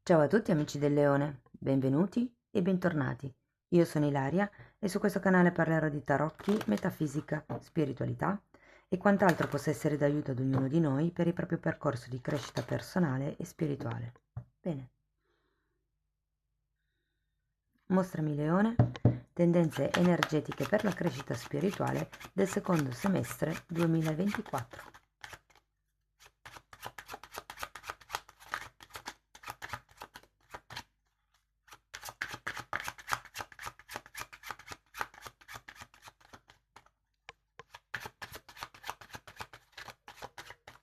Ciao a tutti amici del Leone, benvenuti e bentornati. Io sono Ilaria e su questo canale parlerò di tarocchi, metafisica, spiritualità e quant'altro possa essere d'aiuto ad ognuno di noi per il proprio percorso di crescita personale e spirituale. Bene, mostrami Leone, tendenze energetiche per la crescita spirituale del secondo semestre 2024.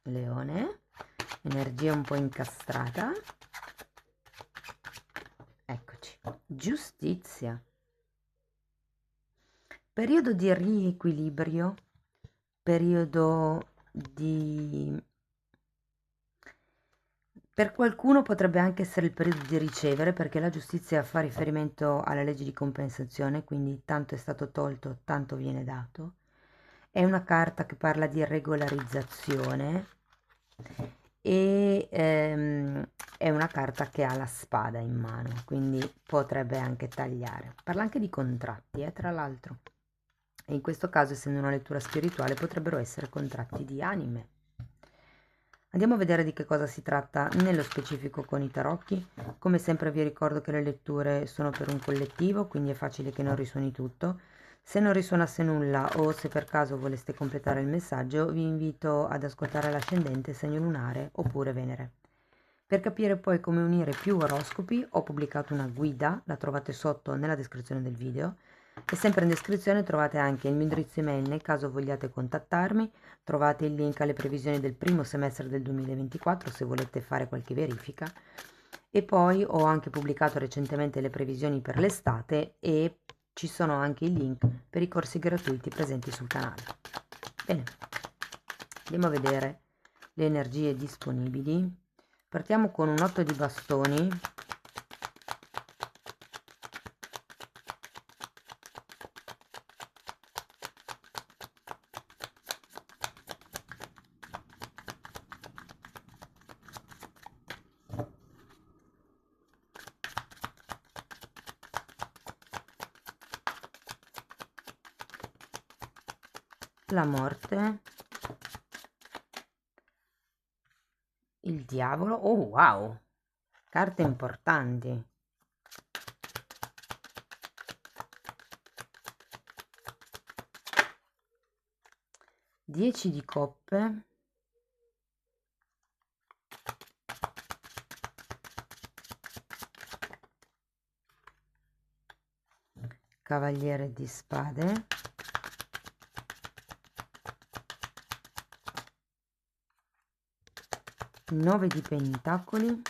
Leone, energia un po' incastrata. Eccoci. Giustizia. Periodo di riequilibrio, periodo di... Per qualcuno potrebbe anche essere il periodo di ricevere, perché la giustizia fa riferimento alle leggi di compensazione, quindi tanto è stato tolto, tanto viene dato. È una carta che parla di regolarizzazione e è una carta che ha la spada in mano, quindi potrebbe anche tagliare. Parla anche di contratti, tra l'altro. E in questo caso, essendo una lettura spirituale, potrebbero essere contratti di anime. Andiamo a vedere di che cosa si tratta nello specifico con i tarocchi. Come sempre vi ricordo che le letture sono per un collettivo, quindi è facile che non risuoni tutto. Se non risuonasse nulla o se per caso voleste completare il messaggio, vi invito ad ascoltare l'ascendente, segno lunare oppure Venere. Per capire poi come unire più oroscopi ho pubblicato una guida, la trovate sotto nella descrizione del video, e sempre in descrizione trovate anche il mio indirizzo email nel caso vogliate contattarmi, trovate il link alle previsioni del primo semestre del 2024 se volete fare qualche verifica, e poi ho anche pubblicato recentemente le previsioni per l'estate e ci sono anche i link per i corsi gratuiti presenti sul canale. Bene, andiamo a vedere le energie disponibili. Partiamo con un 8 di bastoni. La morte, il diavolo, oh wow, carte importanti. 10 di coppe, cavaliere di spade, 9 di pentacoli,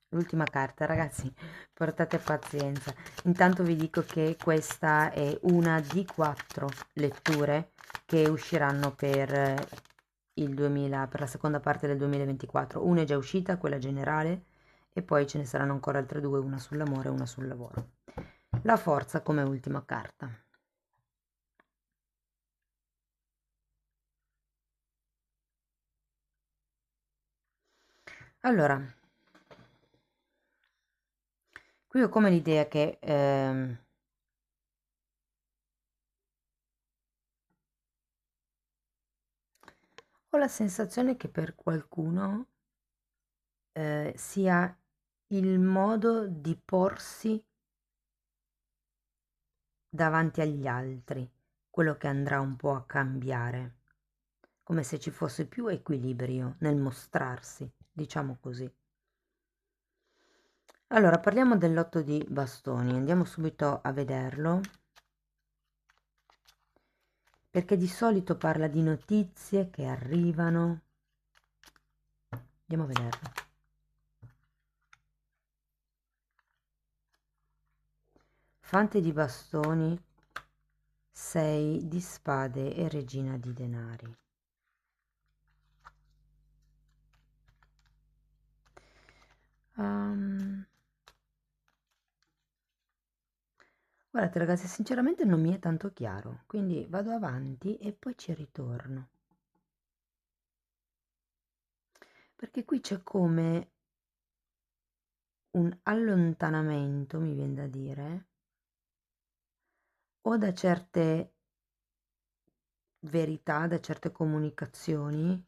l'ultima carta, ragazzi, portate pazienza. Intanto vi dico che questa è una di 4 letture che usciranno per per la seconda parte del 2024. Una è già uscita, quella generale, e poi ce ne saranno ancora altre due, una sull'amore e una sul lavoro. La forza come ultima carta. Allora, qui ho come l'idea che ho la sensazione che per qualcuno sia il modo di porsi davanti agli altri quello che andrà un po' a cambiare, come se ci fosse più equilibrio nel mostrarsi, diciamo così. Allora, parliamo dell'otto di bastoni, andiamo subito a vederlo, perché di solito parla di notizie che arrivano. Andiamo a vederlo. Fante di bastoni, 6 di spade e regina di denari. Guardate ragazzi, sinceramente non mi è tanto chiaro, quindi vado avanti e poi ci ritorno. Perché qui c'è come un allontanamento, mi viene da dire, o da certe verità, da certe comunicazioni,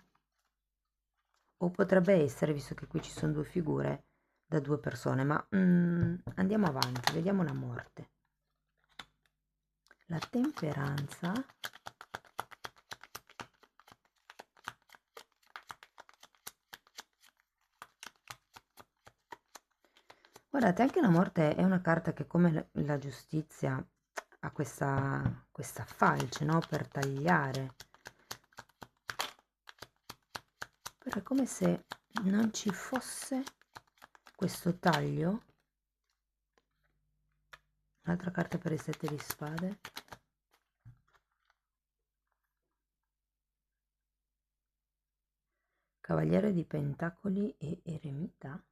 o potrebbe essere, visto che qui ci sono due figure, da due persone, ma andiamo avanti, vediamo la morte. La temperanza. Guardate, anche la morte è una carta che, come la giustizia, ha questa falce, no? Per tagliare. Però è come se non ci fosse questo taglio. Un'altra carta per il 7 di spade. Cavaliere di Pentacoli e Eremita.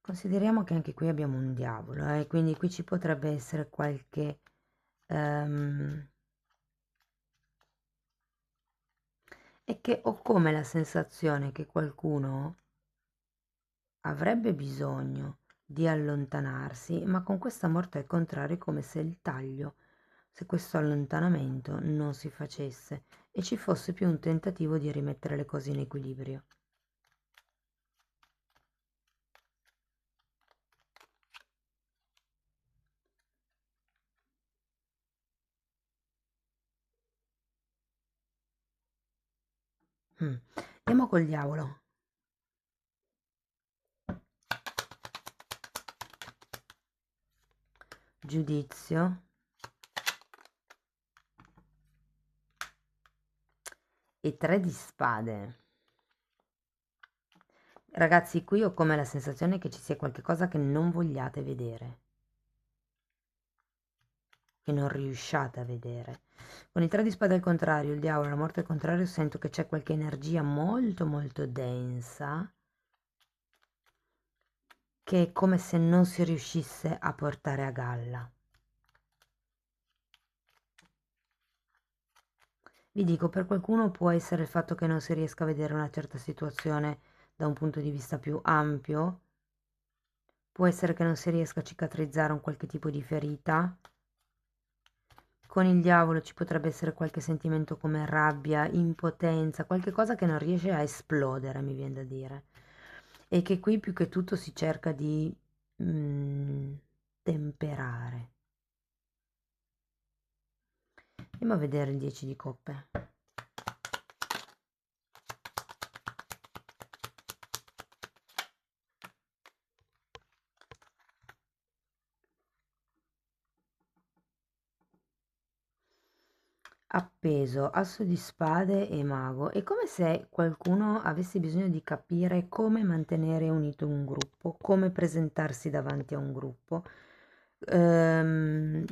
Consideriamo che anche qui abbiamo un diavolo, quindi qui ci potrebbe essere qualche e che ho come la sensazione che qualcuno avrebbe bisogno di allontanarsi, ma con questa morte al contrario è come se il taglio, se questo allontanamento non si facesse e ci fosse più un tentativo di rimettere le cose in equilibrio. Andiamo col diavolo. Giudizio. E 3 di spade. Ragazzi, qui ho come la sensazione che ci sia qualcosa che non vogliate vedere, che non riusciate a vedere. Con il 3 di spade al contrario, il diavolo, la morte al contrario, sento che c'è qualche energia molto molto densa che è come se non si riuscisse a portare a galla. Vi dico, per qualcuno può essere il fatto che non si riesca a vedere una certa situazione da un punto di vista più ampio, può essere che non si riesca a cicatrizzare un qualche tipo di ferita. Con il diavolo ci potrebbe essere qualche sentimento come rabbia, impotenza, qualche cosa che non riesce a esplodere, mi viene da dire. E che qui più che tutto si cerca di temperare. Andiamo a vedere il 10 di coppe. Appeso, asso di spade e mago. È come se qualcuno avesse bisogno di capire come mantenere unito un gruppo, come presentarsi davanti a un gruppo. Il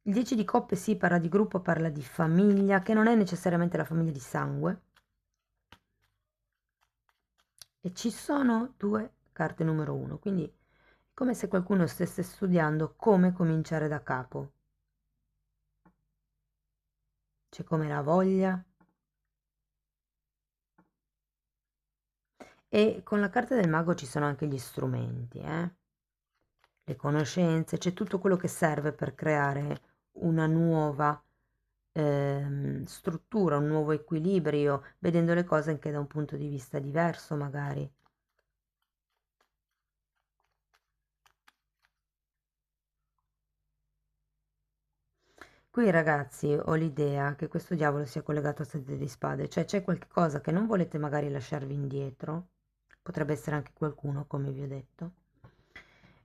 10 di coppe si parla di gruppo, parla di famiglia, che non è necessariamente la famiglia di sangue. E ci sono due carte numero 1, quindi è come se qualcuno stesse studiando come cominciare da capo. C'è come la voglia. E con la carta del mago ci sono anche gli strumenti, le conoscenze, c'è tutto quello che serve per creare una nuova struttura, un nuovo equilibrio, vedendo le cose anche da un punto di vista diverso magari. Qui ragazzi ho l'idea che questo diavolo sia collegato a 7 di spade, cioè c'è qualche cosa che non volete magari lasciarvi indietro, potrebbe essere anche qualcuno come vi ho detto,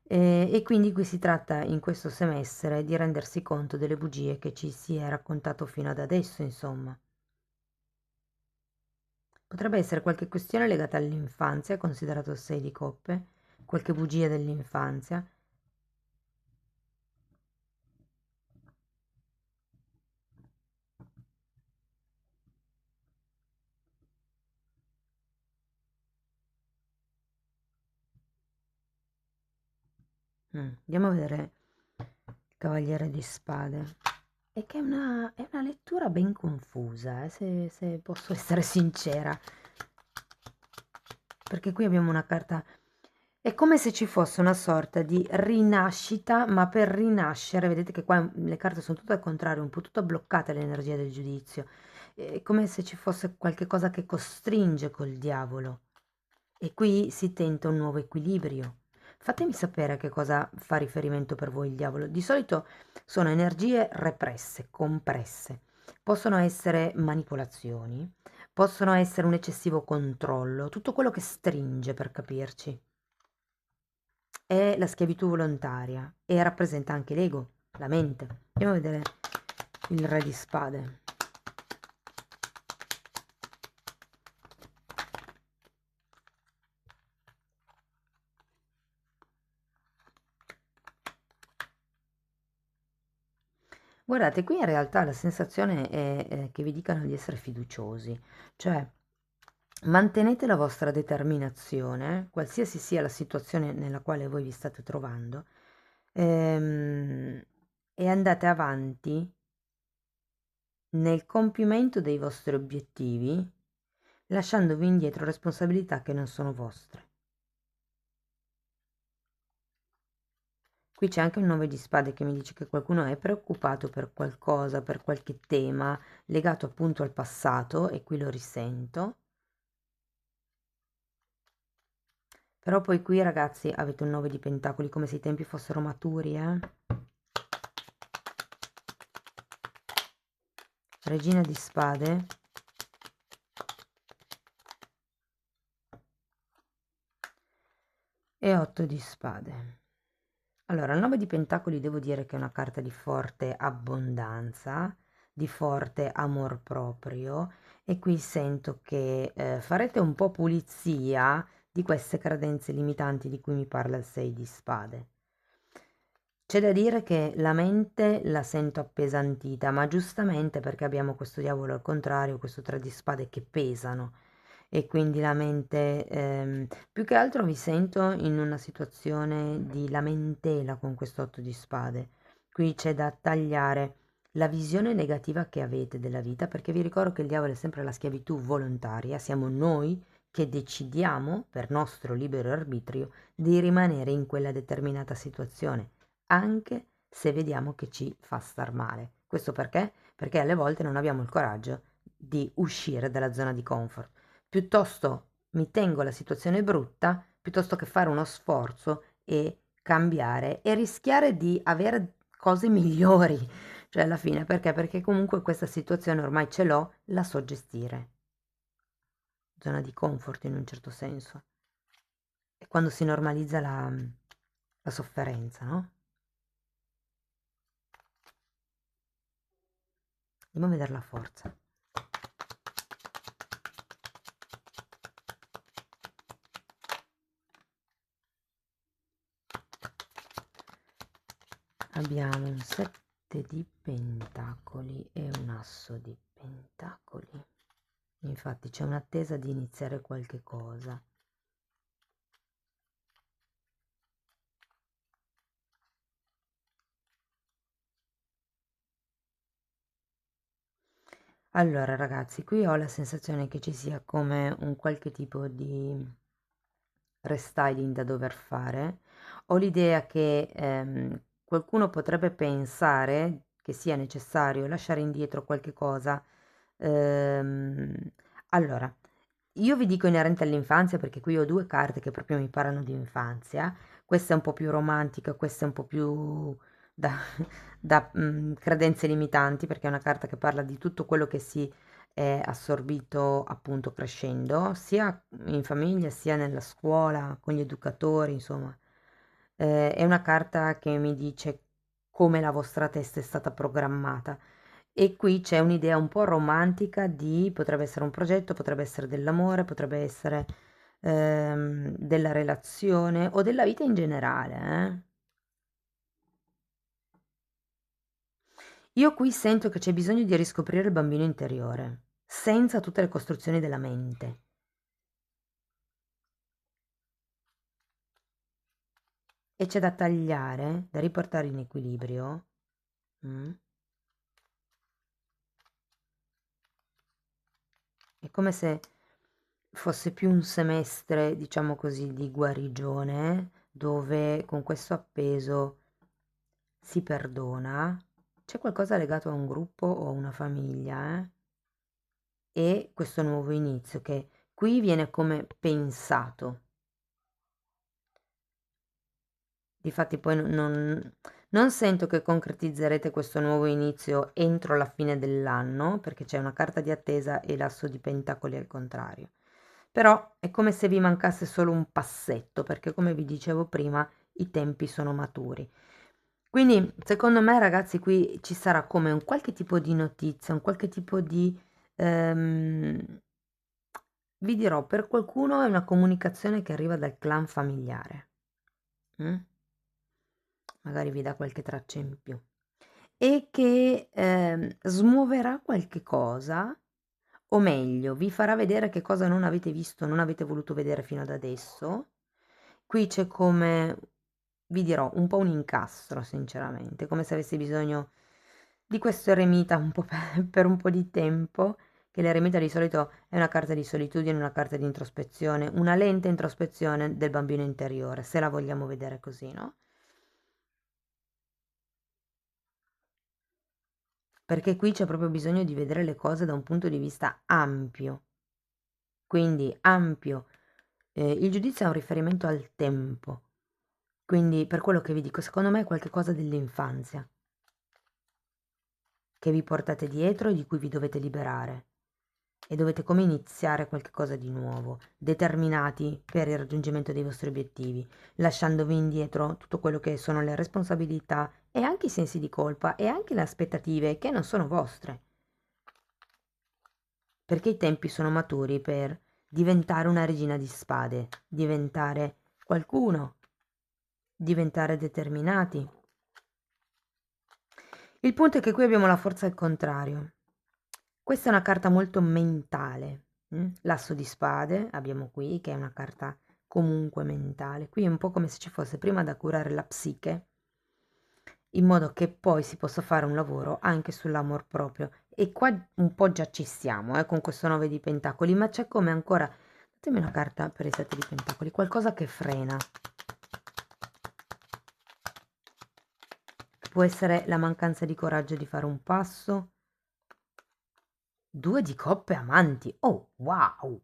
e quindi qui si tratta in questo semestre di rendersi conto delle bugie che ci si è raccontato fino ad adesso, insomma. Potrebbe essere qualche questione legata all'infanzia, considerato il 6 di coppe, qualche bugia dell'infanzia. Andiamo a vedere il Cavaliere di Spade. È che è una lettura ben confusa, se posso essere sincera, perché qui abbiamo una carta, è come se ci fosse una sorta di rinascita, ma per rinascere, vedete che qua le carte sono tutte al contrario, un po' tutta bloccata l'energia del giudizio, è come se ci fosse qualche cosa che costringe col diavolo, e qui si tenta un nuovo equilibrio. Fatemi sapere a che cosa fa riferimento per voi il diavolo. Di solito sono energie represse, compresse. Possono essere manipolazioni, possono essere un eccessivo controllo, tutto quello che stringe, per capirci. È la schiavitù volontaria e rappresenta anche l'ego, la mente. Andiamo a vedere il Re di Spade. Guardate, qui in realtà la sensazione è che vi dicano di essere fiduciosi, cioè mantenete la vostra determinazione, qualsiasi sia la situazione nella quale voi vi state trovando, e andate avanti nel compimento dei vostri obiettivi, lasciandovi indietro responsabilità che non sono vostre. Qui c'è anche un 9 di spade che mi dice che qualcuno è preoccupato per qualcosa, per qualche tema legato appunto al passato, e qui lo risento. Però poi qui, ragazzi, avete un 9 di pentacoli, come se i tempi fossero maturi, Regina di spade. E 8 di spade. Allora, il 9 di pentacoli devo dire che è una carta di forte abbondanza, di forte amor proprio, e qui sento che farete un po' pulizia di queste credenze limitanti di cui mi parla il 6 di spade. C'è da dire che la mente la sento appesantita, ma giustamente, perché abbiamo questo diavolo al contrario, questo 3 di spade che pesano, e quindi la mente, più che altro vi sento in una situazione di lamentela con questo 8 di spade. Qui c'è da tagliare la visione negativa che avete della vita, perché vi ricordo che il diavolo è sempre la schiavitù volontaria, siamo noi che decidiamo per nostro libero arbitrio di rimanere in quella determinata situazione, anche se vediamo che ci fa star male. Questo perché? Perché alle volte non abbiamo il coraggio di uscire dalla zona di comfort. Piuttosto mi tengo la situazione brutta, piuttosto che fare uno sforzo e cambiare e rischiare di avere cose migliori, cioè alla fine, perché? Perché comunque questa situazione ormai ce l'ho, la so gestire. Zona di comfort in un certo senso. È quando si normalizza la sofferenza, no? Andiamo a vedere la forza. Abbiamo un 7 di pentacoli e un asso di pentacoli. Infatti c'è un'attesa di iniziare qualche cosa. Allora ragazzi, qui ho la sensazione che ci sia come un qualche tipo di restyling da dover fare. Ho l'idea che qualcuno potrebbe pensare che sia necessario lasciare indietro qualche cosa. Ehm, allora, io vi dico inerente all'infanzia, perché qui ho due carte che proprio mi parlano di infanzia. Questa è un po' più romantica, questa è un po' più da, da credenze limitanti, perché è una carta che parla di tutto quello che si è assorbito appunto crescendo, sia in famiglia sia nella scuola, con gli educatori, insomma. È una carta che mi dice come la vostra testa è stata programmata. E qui c'è un'idea un po' romantica di, potrebbe essere un progetto, potrebbe essere dell'amore, potrebbe essere della relazione o della vita in generale, Io qui sento che c'è bisogno di riscoprire il bambino interiore, senza tutte le costruzioni della mente. e c'è da tagliare, da riportare in equilibrio. È come se fosse più un semestre, diciamo così, di guarigione, dove con questo appeso si perdona. C'è qualcosa legato a un gruppo o a una famiglia, e questo nuovo inizio che qui viene come pensato. Difatti poi non sento che concretizzerete questo nuovo inizio entro la fine dell'anno, perché c'è una carta di attesa e l'asso di pentacoli al contrario. Però è come se vi mancasse solo un passetto, perché come vi dicevo prima, i tempi sono maturi. Quindi, secondo me, ragazzi, qui ci sarà come un qualche tipo di notizia, un qualche tipo di... vi dirò, per qualcuno è una comunicazione che arriva dal clan familiare. Magari vi dà qualche traccia in più. E che smuoverà qualche cosa, o meglio, vi farà vedere che cosa non avete visto, non avete voluto vedere fino ad adesso. Qui c'è come, vi dirò, un po' un incastro, sinceramente, come se avessi bisogno di questo eremita un po' per un po' di tempo, che l'eremita di solito è una carta di solitudine, una carta di introspezione, una lenta introspezione del bambino interiore, se la vogliamo vedere così, no? Perché qui c'è proprio bisogno di vedere le cose da un punto di vista ampio. Quindi ampio. Il giudizio è un riferimento al tempo. Quindi per quello che vi dico, secondo me è qualcosa dell'infanzia che vi portate dietro e di cui vi dovete liberare. E dovete come iniziare qualcosa di nuovo, determinati per il raggiungimento dei vostri obiettivi, lasciandovi indietro tutto quello che sono le responsabilità e anche i sensi di colpa e anche le aspettative che non sono vostre. Perché i tempi sono maturi per diventare una regina di spade, diventare qualcuno, diventare determinati. Il punto è che qui abbiamo la forza al contrario. Questa è una carta molto mentale. L'asso di spade abbiamo qui, che è una carta comunque mentale. Qui è un po' come se ci fosse prima da curare la psiche, in modo che poi si possa fare un lavoro anche sull'amor proprio. E qua un po' già ci siamo, con questo 9 di pentacoli, ma c'è come ancora, datemi una carta per i 7 di pentacoli, qualcosa che frena. Può essere la mancanza di coraggio di fare un passo. 2 di coppe amanti, oh wow!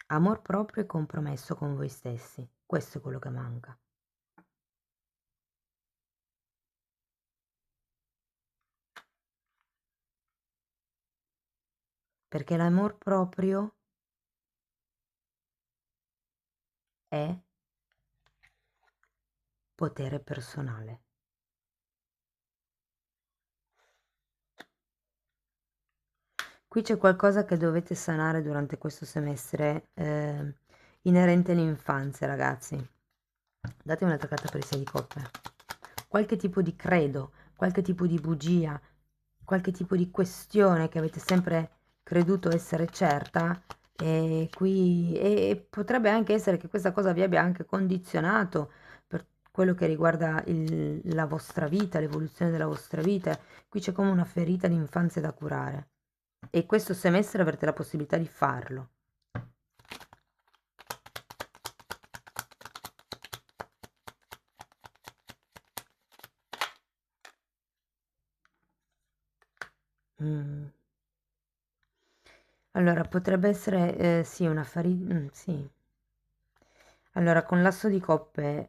Amor proprio e compromesso con voi stessi, questo è quello che manca. Perché l'amor proprio è potere personale. Qui c'è qualcosa che dovete sanare durante questo semestre, inerente all'infanzia, ragazzi. Datemi un'altra carta per i 6 di coppe. Qualche tipo di credo, qualche tipo di bugia, qualche tipo di questione che avete sempre creduto essere certa, e qui e potrebbe anche essere che questa cosa vi abbia anche condizionato per quello che riguarda la vostra vita, l'evoluzione della vostra vita. Qui c'è come una ferita di infanzia da curare. E questo semestre avrete la possibilità di farlo. Allora, potrebbe essere, sì, una farina, sì. Allora, con l'asso di coppe,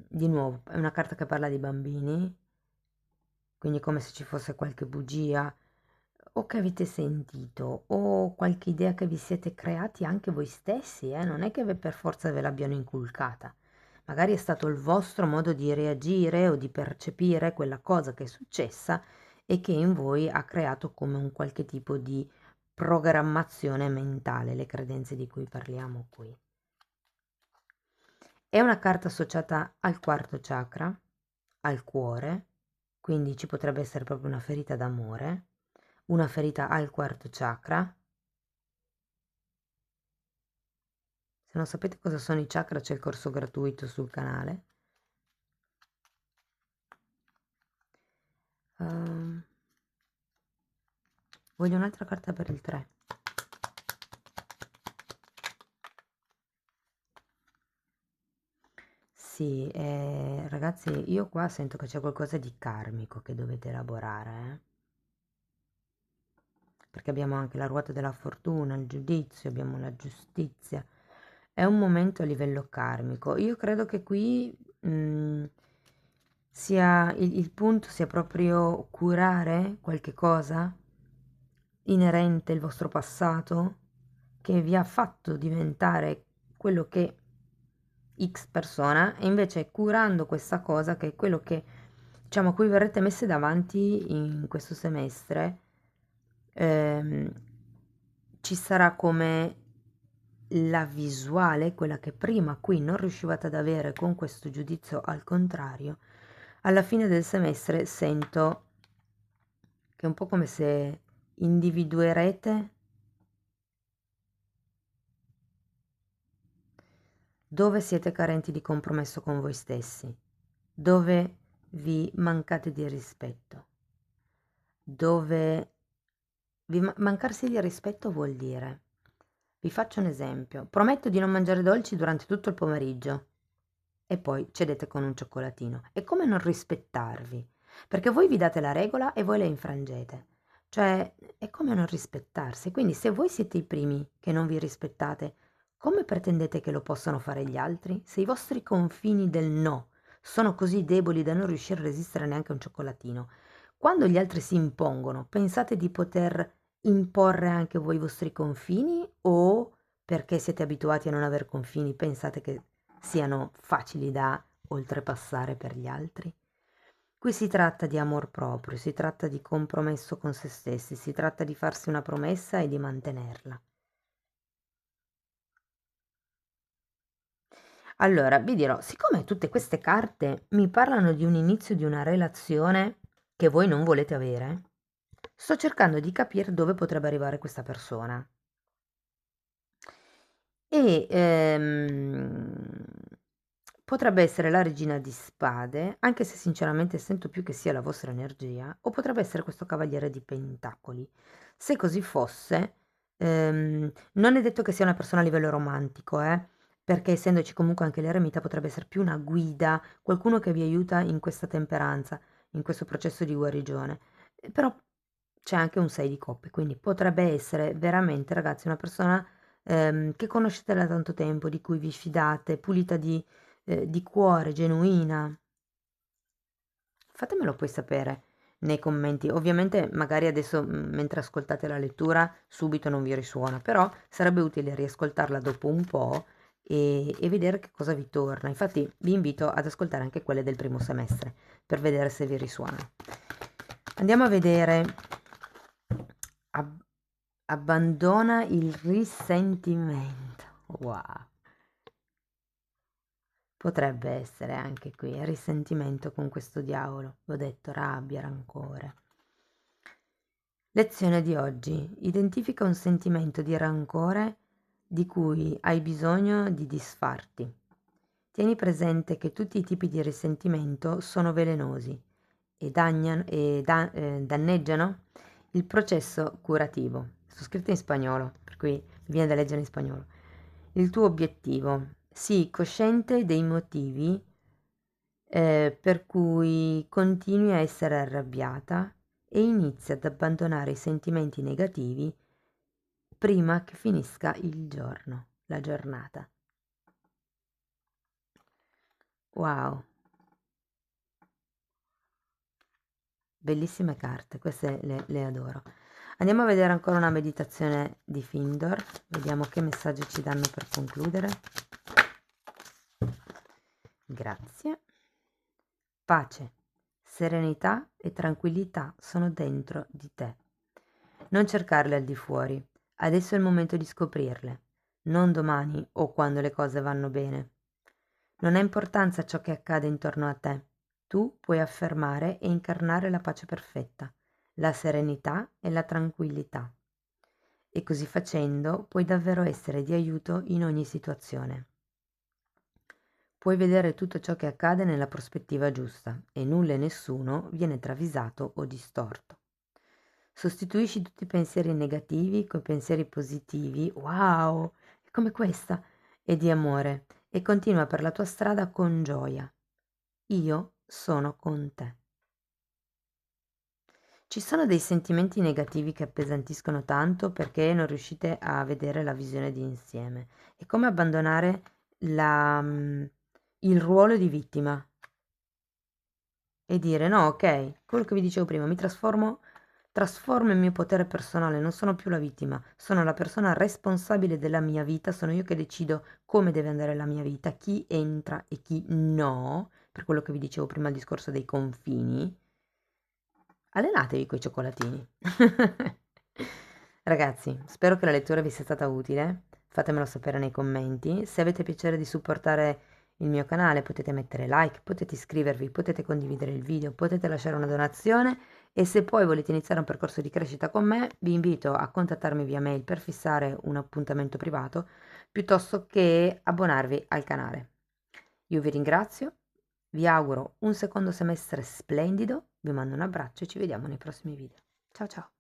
di nuovo, è una carta che parla di bambini, quindi come se ci fosse qualche bugia, o che avete sentito, o qualche idea che vi siete creati anche voi stessi, non è che per forza ve l'abbiano inculcata. Magari è stato il vostro modo di reagire o di percepire quella cosa che è successa e che in voi ha creato come un qualche tipo di programmazione mentale, le credenze di cui parliamo qui. È una carta associata al quarto chakra, al cuore, quindi ci potrebbe essere proprio una ferita d'amore, una ferita al quarto chakra. Se non sapete cosa sono i chakra, c'è il corso gratuito sul canale. Voglio un'altra carta per il 3. Sì, ragazzi, io qua sento che c'è qualcosa di karmico che dovete elaborare, perché abbiamo anche la ruota della fortuna, il giudizio, abbiamo la giustizia. È un momento a livello karmico. Io credo che qui sia il punto sia proprio curare qualche cosa inerente al vostro passato che vi ha fatto diventare quello che X persona, e invece curando questa cosa, che è quello che diciamo a cui verrete messe davanti in questo semestre, ehm, ci sarà come la visuale, quella che prima qui non riuscivate ad avere con questo giudizio al contrario. Alla fine del semestre sento che è un po' come se individuerete dove siete carenti di compromesso con voi stessi, dove vi mancate di rispetto, dove mancarsi di rispetto vuol dire, vi faccio un esempio, prometto di non mangiare dolci durante tutto il pomeriggio e poi cedete con un cioccolatino. È come non rispettarvi, perché voi vi date la regola e voi la infrangete. Cioè, è come non rispettarsi. Quindi se voi siete i primi che non vi rispettate, come pretendete che lo possano fare gli altri? Se i vostri confini del no sono così deboli da non riuscire a resistere neanche a un cioccolatino, quando gli altri si impongono, pensate di poter imporre anche voi i vostri confini, o perché siete abituati a non aver confini pensate che siano facili da oltrepassare per gli altri? Qui si tratta di amor proprio, si tratta di compromesso con se stessi, si tratta di farsi una promessa e di mantenerla. Allora, vi dirò, siccome tutte queste carte mi parlano di un inizio di una relazione che voi non volete avere, sto cercando di capire dove potrebbe arrivare questa persona. E potrebbe essere la regina di spade, anche se sinceramente sento più che sia la vostra energia, o potrebbe essere questo cavaliere di pentacoli. Se così fosse, non è detto che sia una persona a livello romantico, perché essendoci comunque anche l'eremita potrebbe essere più una guida, qualcuno che vi aiuta in questa temperanza, in questo processo di guarigione. Però c'è anche un 6 di coppe, quindi potrebbe essere veramente, ragazzi, una persona che conoscete da tanto tempo, di cui vi fidate, pulita di cuore, genuina. Fatemelo poi sapere nei commenti. Ovviamente magari adesso mentre ascoltate la lettura subito non vi risuona, però sarebbe utile riascoltarla dopo un po' e vedere che cosa vi torna. Infatti vi invito ad ascoltare anche quelle del primo semestre per vedere se vi risuonano. Andiamo a vedere. Ab- abbandona il risentimento. Wow. Potrebbe essere anche qui risentimento con questo diavolo. L'ho detto, rabbia, rancore. Lezione di oggi. Identifica un sentimento di rancore di cui hai bisogno di disfarti. Tieni presente che tutti i tipi di risentimento sono velenosi e danneggiano il processo curativo. Sto scritto in spagnolo, per cui mi viene da leggere in spagnolo. Il tuo obiettivo. Sii cosciente dei motivi per cui continui a essere arrabbiata e inizi ad abbandonare i sentimenti negativi prima che finisca il giorno, la giornata. Wow, bellissime carte, queste le adoro. Andiamo a vedere ancora una meditazione di Findor, vediamo che messaggio ci danno per concludere. Grazie. Pace, serenità e tranquillità sono dentro di te. Non cercarle al di fuori, adesso è il momento di scoprirle, non domani o quando le cose vanno bene. Non ha importanza ciò che accade intorno a te, tu puoi affermare e incarnare la pace perfetta, la serenità e la tranquillità. E così facendo puoi davvero essere di aiuto in ogni situazione. Puoi vedere tutto ciò che accade nella prospettiva giusta e nulla e nessuno viene travisato o distorto. Sostituisci tutti i pensieri negativi coi pensieri positivi, wow, è come questa, e di amore, e continua per la tua strada con gioia. Io sono con te. Ci sono dei sentimenti negativi che appesantiscono tanto perché non riuscite a vedere la visione di insieme. È come abbandonare il ruolo di vittima e dire no, ok, quello che vi dicevo prima, trasformo il mio potere personale, non sono più la vittima, sono la persona responsabile della mia vita, sono io che decido come deve andare la mia vita, chi entra e chi no, per quello che vi dicevo prima, il discorso dei confini. Allenatevi coi cioccolatini. Ragazzi, spero che la lettura vi sia stata utile. Fatemelo sapere nei commenti. Se avete piacere di supportare il mio canale potete mettere like, potete iscrivervi, potete condividere il video, potete lasciare una donazione e se poi volete iniziare un percorso di crescita con me vi invito a contattarmi via mail per fissare un appuntamento privato piuttosto che abbonarvi al canale. Io vi ringrazio, vi auguro un secondo semestre splendido, vi mando un abbraccio e ci vediamo nei prossimi video. Ciao ciao!